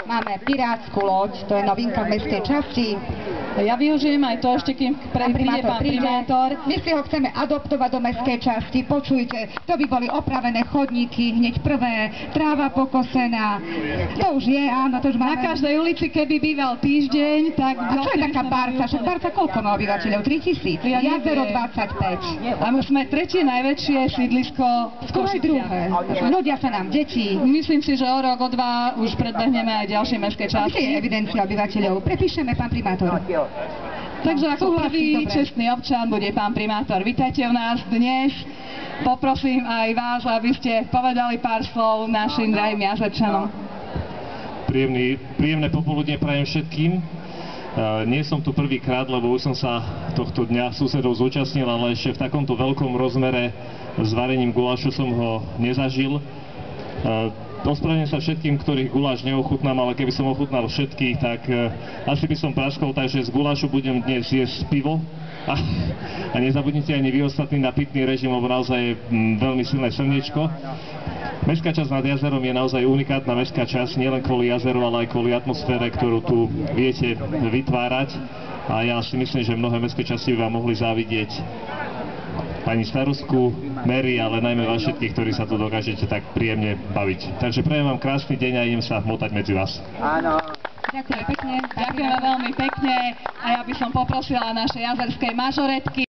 Máme pirátsku loď, to je novinka v mestskej časti. Ja využijem aj to ešte, kým príde pán primátor. My si ho chceme adoptovať do mestskej časti. Počujte, to by boli opravené chodníky, hneď prvé, tráva pokosená. To už je, áno, to už máme. Na každej ulici, keby býval týždeň, tak... A čo je taká Barca? Však Barca koľko má obyvateľov? 3000? Jazero 25. A my sme tretie najväčšie sídlisko v Košiciach. Ľudia sa nám deti. Myslím si, že o rok, o dva už predbehneme aj ďalšie mestské časti. Kde je evidencia obyvateľov? Prepíšeme, pán primátor. Takže ako prvý čestný občan bude pán primátor. Vítajte u nás dnes. Poprosím aj vás, aby ste povedali pár slov našim drahým Jazerčanom. Príjemné popoludne prajem všetkým. Nie som tu prvýkrát, lebo už som sa tohto dňa susedov zúčastnil, ale ešte v takomto veľkom rozmere s varením gulášu som ho nezažil. Ospravedlňujem sa všetkým, ktorých guláš neochutnám, ale keby som ochutnal všetkých, tak asi by som praskol, takže z gulášu budem dnes jesť pivo. A nezabudnite ani vy ostatní na pitný režim, lebo naozaj je veľmi silné slniečko. Mestská časť nad jazerom je naozaj unikátna mestská časť, nielen kvôli jazeru, ale aj kvôli atmosfére, ktorú tu viete vytvárať. A ja si myslím, že mnohé mestské časti by vám mohli závidieť pani starostku, Mary, ale najmä vás všetkých, ktorí sa tu dokážete tak príjemne baviť. Takže prajem vám krásny deň a idem sa motať medzi vás. Áno. Ďakujem pekne. Ďakujeme veľmi pekne a ja by som poprosila naše jazerské mažoretky.